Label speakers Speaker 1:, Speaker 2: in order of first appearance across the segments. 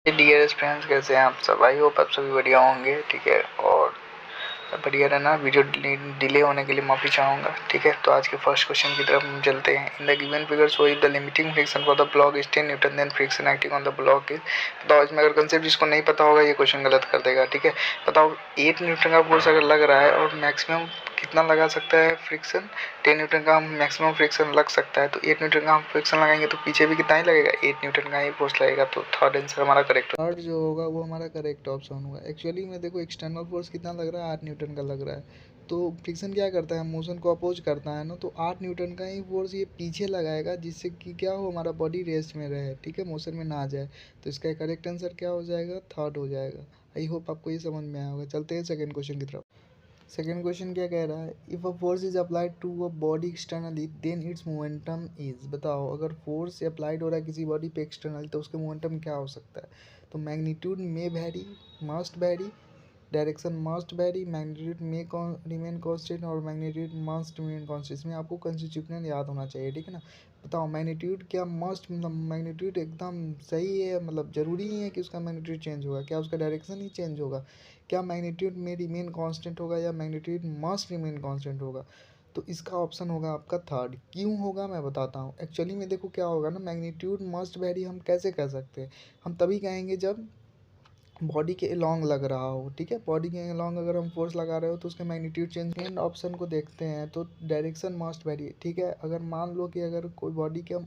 Speaker 1: Dear friends, कैसे हैं आप सब? आई होप आप सभी बढ़िया होंगे। ठीक है, और बढ़िया रहना। वीडियो डिले होने के लिए माफ़ी चाहूँगा। ठीक है, तो आज के फर्स्ट क्वेश्चन की तरफ हम चलते हैं। In the given figure show if the limiting friction for the block is 10 newton then friction acting on the block is. बताओ, इसमें अगर कंसेप्ट जिसको नहीं पता होगा ये क्वेश्चन गलत कर देगा। ठीक है, बताओ 8 न्यूटन का फोर्स अगर लग रहा है और मैक्सिमम कितना लगा सकता है फ्रिक्शन? 10 न्यूटन का हम मैक्सिमम फ्रिक्शन लग सकता है, तो 8 न्यूटन का हम फ्रिक्शन लगाएंगे तो पीछे भी कितना ही लगेगा, 8 न्यूटन का ही फोर्स लगेगा। तो थर्ड आंसर हमारा करेक्ट, थर्ड जो होगा वो हमारा करेक्ट ऑप्शन होगा। एक्चुअली में देखो, एक्सटर्नल फोर्स कितना लग रहा है, 8 न्यूटन का लग रहा है। तो फ्रिक्शन क्या करता है, मोशन को अपोज करता है ना, तो 8 न्यूटन का ही फोर्स ये पीछे लगाएगा, जिससे कि क्या हो, हमारा बॉडी रेस्ट में रहे। ठीक है, मोशन में ना आ जाए। तो इसका करेक्ट आंसर क्या हो जाएगा, थर्ड हो जाएगा। आई होप आपको ये समझ में आया होगा। चलते हैं सेकंड क्वेश्चन की तरफ। सेकेंड क्वेश्चन क्या कह रहा है, if a force is applied to a body externally then its momentum is. बताओ, अगर फोर्स अप्लाइड हो रहा है किसी बॉडी पे एक्सटर्नली तो उसके मोमेंटम क्या हो सकता है? तो मैग्नीट्यूड में very, must very, direction must very, magnitude में रिमेन कांस्टेंट और मैग्नीट्यूड मस्ट रिमेन कांस्टेंट। इसमें आपको कंस्टिट्यूशनल याद होना चाहिए। ठीक है ना। बताओ, मैग्नीट्यूड क्या मस्ट, मतलब मैग्नीट्यूड एकदम सही है, मतलब ज़रूरी ही है कि उसका मैग्नीट्यूड चेंज होगा? क्या उसका डायरेक्शन ही चेंज होगा? क्या मैग्नीट्यूड में रिमेन कांस्टेंट होगा या मैग्नीट्यूड मस्ट रिमेन कांस्टेंट होगा? तो इसका ऑप्शन होगा आपका थर्ड। क्यों होगा मैं बताता हूँ। एक्चुअली में देखो क्या होगा ना, मैग्नीट्यूड मस्ट वेरी हम कैसे कह सकते हैं? हम तभी कहेंगे जब बॉडी के अलॉन्ग लग रहा हो। ठीक है, बॉडी के अलॉन्ग अगर हम फोर्स लगा रहे हो तो उसका मैग्नीट्यूड चेंज। सेकेंड ऑप्शन को देखते हैं तो डायरेक्शन मस्ट वेरी। ठीक है, अगर मान लो कि अगर कोई बॉडी के हम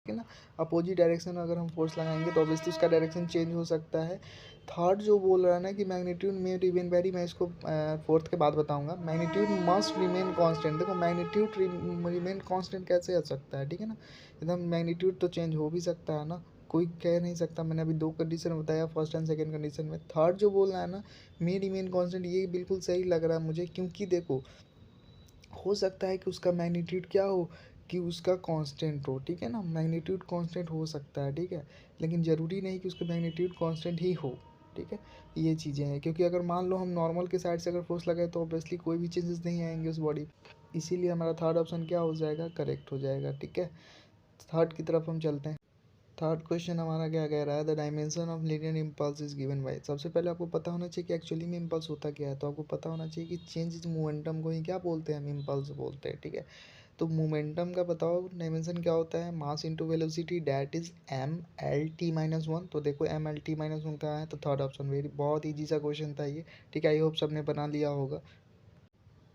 Speaker 1: ना अपोजिट डायरेक्शन में अगर हम फोर्स लगाएंगे तो ऑब्वियसली उसका डायरेक्शन चेंज हो सकता है। थर्ड जो बोल रहा है ना कि मैग्नीट्यूड में रिमेन वेरी, मैं इसको फोर्थ के बाद बताऊंगा। Magnitude must remain constant. देखो, मैग्नीट्यूड रिमेन कांस्टेंट कैसे आ सकता है? ठीक है ना, एकदम मैग्नीट्यूड तो चेंज हो भी सकता है ना, कोई कह नहीं सकता। मैंने अभी दो कंडीशन बताया, फर्स्ट एंड सेकंड कंडीशन में। थर्ड जो बोल रहा है ना, मे रिमेन कांस्टेंट, ये बिल्कुल सही लग रहा है मुझे। क्योंकि देखो, हो सकता है कि उसका मैग्नीट्यूड क्या हो, कि उसका कांस्टेंट हो। ठीक है ना, मैग्नीट्यूड कांस्टेंट हो सकता है। ठीक है, लेकिन ज़रूरी नहीं कि उसका मैग्नीट्यूड कांस्टेंट ही हो। ठीक है, ये चीज़ें हैं। क्योंकि अगर मान लो हम नॉर्मल के साइड से अगर फोर्स लगाए तो ऑब्वियसली कोई भी चेंजेस नहीं आएंगे उस बॉडी। इसीलिए हमारा थर्ड ऑप्शन क्या हो जाएगा, करेक्ट हो जाएगा। ठीक है, थर्ड की तरफ हम चलते हैं। थर्ड क्वेश्चन हमारा क्या कह रहा है, the dimension of linear impulse is given by. सबसे पहले आपको पता होना चाहिए कि एक्चुअली में इम्पल्स होता क्या है। तो आपको पता होना चाहिए कि चेंज इज मोमेंटम को ही क्या बोलते हैं, हम इम्पल्स बोलते हैं। ठीक है, तो मोमेंटम का बताओ डायमेंशन क्या होता है, mass into velocity, that is M L T minus one. तो देखो M L T minus one का है, तो थर्ड ऑप्शन। वेरी बहुत ईजी सा क्वेश्चन था ये। ठीक है, आई होप सबने बना लिया होगा।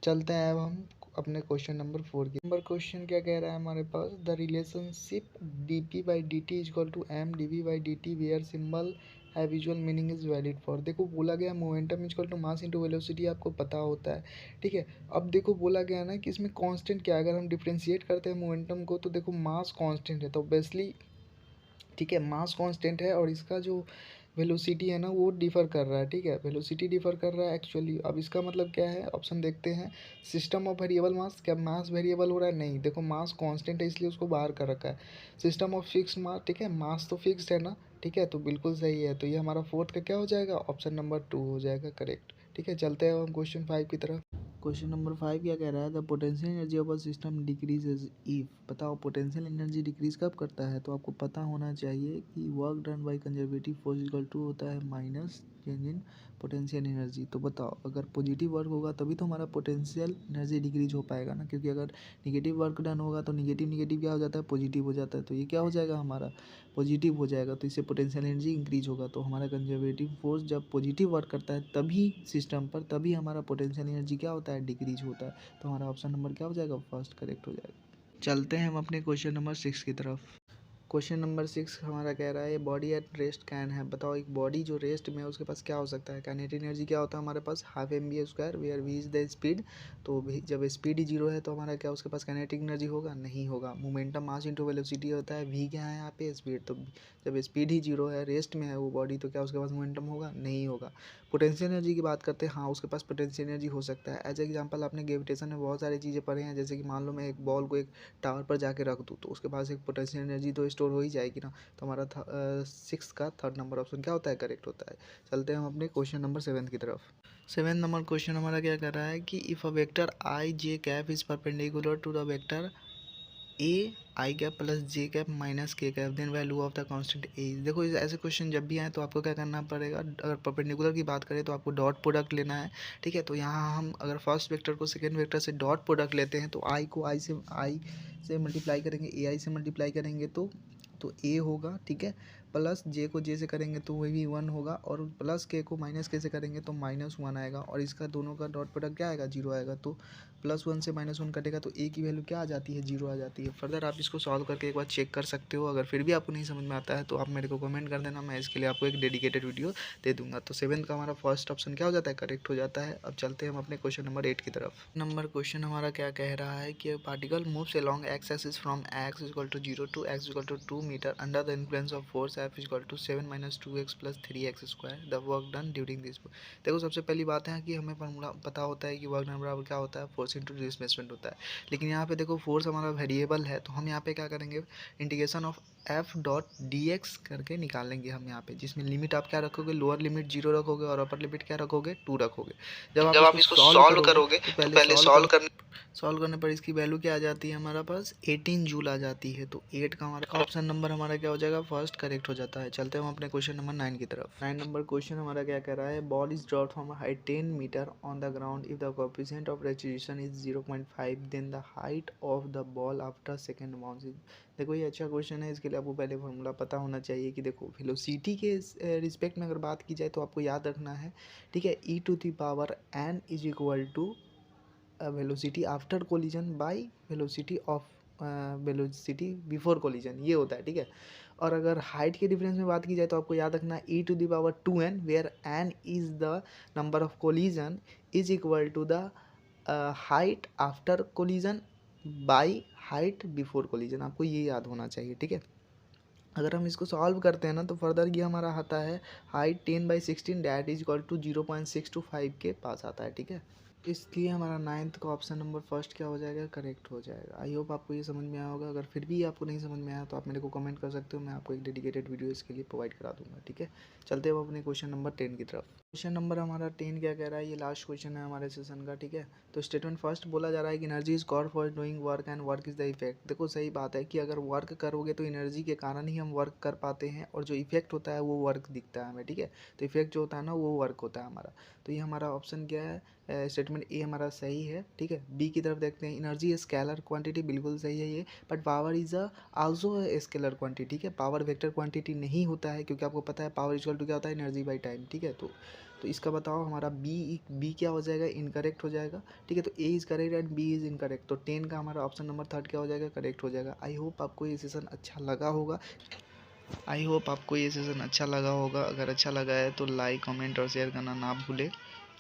Speaker 1: चलते हैं अब हम अपने क्वेश्चन नंबर 4 की। नंबर क्वेश्चन क्या कह रहा है हमारे पास, the relationship d p by d t is equal to m d v by d t where symbol है visual meaning is valid for. देखो बोला गया momentum is equal to mass into velocity, आपको पता होता है। ठीक है, अब देखो बोला गया ना कि इसमें कांस्टेंट क्या है। अगर हम डिफ्रेंशिएट करते हैं मोमेंटम को तो देखो मास कांस्टेंट है, तो ऑब्वियसली ठीक है मास कांस्टेंट है, और इसका जो वेलोसिटी है ना वो डिफ़र कर रहा है। ठीक है, वेलोसिटी डिफ़र कर रहा है एक्चुअली। अब इसका मतलब क्या है, ऑप्शन देखते हैं। सिस्टम ऑफ वेरिएबल मास, क्या मास वेरिएबल हो रहा है? नहीं, देखो मास कांस्टेंट है इसलिए उसको बाहर कर रखा है। सिस्टम ऑफ फिक्स्ड मास, ठीक है, मास तो फिक्स्ड है ना। ठीक है, तो बिल्कुल सही है। तो ये हमारा फोर्थ का क्या हो जाएगा, ऑप्शन नंबर 2 हो जाएगा करेक्ट। ठीक है, चलते हैं हम क्वेश्चन 5 की तरफ। क्वेश्चन नंबर 5 क्या कह रहा है, the potential energy of a system decreases if. बताओ पोटेंशियल एनर्जी डिक्रीज कब करता है? तो आपको पता होना चाहिए कि work done by conservative force equal to होता है minus change in potential energy. तो बताओ, अगर पॉजिटिव वर्क होगा तभी तो हमारा पोटेंशियल एनर्जी डिक्रीज हो पाएगा ना। क्योंकि अगर निगेटिव वर्क डन होगा तो निगेटिव निगेटिव क्या हो जाता है, पॉजिटिव हो जाता है। तो ये क्या हो जाएगा, हमारा पॉजिटिव हो जाएगा। तो इससे पोटेंशियल एनर्जी इंक्रीज होगा। तो हमारा कंजर्वेटिव फोर्स जब पॉजिटिव वर्क करता है तभी सिस्टम पर, तभी हमारा पोटेंशियल एनर्जी क्या होता है, डिक्रीज होता है। तो हमारा ऑप्शन नंबर क्या हो जाएगा, फर्स्ट करेक्ट हो जाएगा। चलते हैं हम अपने क्वेश्चन नंबर 6 की तरफ। क्वेश्चन नंबर 6 हमारा कह रहा है, बॉडी एट रेस्ट कैन है। बताओ एक बॉडी जो रेस्ट में है उसके पास क्या हो सकता है। काइनेटिक एनर्जी क्या होता है हमारे पास, half m b a square, where v is the speed. तो जब स्पीड ही जीरो है तो हमारा क्या उसके पास काइनेटिक एनर्जी होगा, नहीं होगा। मोमेंटम मास इंटू वेलोसिटी होता है, वी क्या है यहाँ पे, स्पीड। तो जब स्पीड ही जीरो है, रेस्ट में है वो बॉडी, तो क्या उसके पास मोमेंटम होगा, नहीं होगा। पोटेंशियल एनर्जी की बात करते हैं, हाँ उसके पास पोटेंशियल एनर्जी हो सकता है। एज एग्जाम्पल आपने ग्रेविटेशन में बहुत सारी चीज़ें पढ़े हैं, जैसे कि मान लो मैं एक बॉल को एक टावर पर जाके रख दूँ तो उसके पास एक पोटेंशियल एनर्जी तो स्टोर हो ही जाएगी ना। तो हमारा 6 का थर्ड नंबर ऑप्शन क्या होता है, करेक्ट होता है। चलते हैं हम अपने क्वेश्चन नंबर 7 की तरफ। 7 नंबर क्वेश्चन हमारा क्या कर रहा है कि if a vector i j cap is perpendicular to the vector a i cap plus j cap minus k cap then value of the constant a. देखो ऐसे क्वेश्चन जब भी आए तो आपको क्या करना पड़ेगा, अगर परपेंडिकुलर की बात करें तो आपको डॉट प्रोडक्ट लेना है, ठीक है। तो यहाँ हम अगर फर्स्ट वेक्टर को सेकंड वेक्टर से डॉट प्रोडक्ट लेते हैं तो आई को आई से मल्टीप्लाई करेंगे, ए आई से मल्टीप्लाई करेंगे तो ए होगा, ठीक है। प्लस जे को जे से करेंगे तो वही भी 1 होगा, और प्लस के को माइनस के से करेंगे तो -1 आएगा, और इसका दोनों का डॉट प्रोडक्ट क्या आएगा, 0 आएगा। तो +1 से -1 कटेगा तो ए की वैल्यू क्या आ जाती है, 0 आ जाती है। फर्दर आप इसको सॉल्व करके एक बार चेक कर सकते हो। अगर फिर भी आपको नहीं समझ में आता है तो आप मेरे को कमेंट कर देना, मैं इसके लिए आपको एक डेडिकेटेड वीडियो दे दूंगा। तो 7th का हमारा फर्स्ट ऑप्शन क्या हो जाता है, करेक्ट हो जाता है। अब चलते हैं हम अपने क्वेश्चन नंबर 8 की तरफ। नंबर क्वेश्चन हमारा क्या कह रहा है कि particle moves along X axis from x = 0 to x = 2 metre under the influence of force F = 7 - 2x + 3x²। The work done during this. देखो सबसे पहली बात है कि हमें फॉर्मूला पता होता है कि वर्क डन बराबर क्या होता है, फोर्स इंटू डिस्प्लेसमेंट होता है। लेकिन यहाँ पे देखो फोर्स हमारा वेरिएबल है, तो हम यहाँ पे क्या करेंगे, इंटीग्रेशन ऑफ F.dx करके निकाल लेंगे हम यहाँ पे, जिसमें लिमिट आप क्या रखोगे, लोअर लिमिट 0 रखोगे और अपर लिमिट क्या रखोगे, 2 रखोगे। जब आप इसको सॉल्व करोगे तो पहले सॉल्व करने पर इसकी वैल्यू क्या आ जाती है, हमारा पास 18 जूल आ जाती है। तो 8 का हमारा ऑप्शन नंबर हमारा क्या हो जाएगा, फर्स्ट करेक्ट हो जाता है। चलते हैं हम अपने क्वेश्चन नंबर 9 की तरफ। 9 नंबर क्वेश्चन हमारा क्या कह रहा है, ball is dropped from height 10 metre on the ground if the coefficient of restitution is 0.5 then the height of the ball after second bounce. देखो ये अच्छा क्वेश्चन है, इसके लिए आपको पहले फॉर्मूला पता होना चाहिए कि देखो वेलोसिटी के रिस्पेक्ट में अगर बात की जाए तो आपको याद रखना है, ठीक है, e⁴n is equal to velocity after collision by velocity of velocity before collision, ये होता है, ठीक है। और अगर हाइट के डिफरेंस में बात की जाए तो आपको याद रखना है e⁻²n where n is the number of collision is equal to the height after collision by height before collision. आपको ये याद होना चाहिए, ठीक है। अगर हम इसको सॉल्व करते हैं ना तो फर्दर ये हमारा आता है height 10/16 that is equal to 0.625 के पास आता है, ठीक है। इसलिए हमारा 9th का ऑप्शन नंबर फर्स्ट क्या हो जाएगा, करेक्ट हो जाएगा। आई होप आपको ये समझ में आया होगा। अगर फिर भी आपको नहीं समझ में आया तो आप मेरे को कमेंट कर सकते हो, मैं आपको एक डेडिकेटेड वीडियो इसके लिए प्रोवाइड करा दूंगा, ठीक है। चलते हैं अपने क्वेश्चन नंबर 10 की तरफ। क्वेश्चन नंबर हमारा 10 क्या कह रहा है, ये लास्ट क्वेश्चन है हमारे सेशन का, ठीक है। तो स्टेटमेंट फर्स्ट बोला जा रहा है कि energy is God for doing work and work is the effect. देखो सही बात है कि अगर वर्क करोगे तो एनर्जी के कारण ही हम वर्क कर पाते हैं, और जो इफेक्ट होता है वो वर्क दिखता है हमें, ठीक है। तो इफेक्ट जो होता है ना वो वर्क होता है हमारा। तो ये हमारा ऑप्शन क्या है, स्टेटमेंट ए हमारा सही है, ठीक है। बी की तरफ देखते हैं, एनर्जी स्केलर क्वांटिटी, बिल्कुल सही है ये, but power is also scalar quantity, ठीक है। पावर वेक्टर क्वांटिटी नहीं होता है, क्योंकि आपको पता है पावर इक्वल टू क्या होता है, एनर्जी बाई टाइम, ठीक है। तो इसका बताओ हमारा बी क्या हो जाएगा, इनकरेक्ट हो जाएगा, ठीक है। तो A is correct and B is incorrect. तो 10 का हमारा ऑप्शन नंबर 3 क्या हो जाएगा, करेक्ट हो जाएगा। आई होप आपको ये सेशन अच्छा लगा होगा। अगर अच्छा लगा है तो लाइक कमेंट और शेयर करना ना भूले,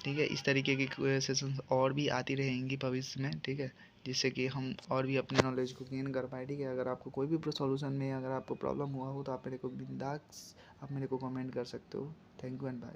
Speaker 1: ठीक है। इस तरीके की सेशंस और भी आती रहेंगी भविष्य में, ठीक है, जिससे कि हम और भी अपने नॉलेज को गेन कर पाए, ठीक है। अगर आपको कोई भी सॉल्यूशन में अगर आपको प्रॉब्लम हुआ हो तो आप मेरे को बिंदास आप मेरे को कमेंट कर सकते हो। Thank you and bye.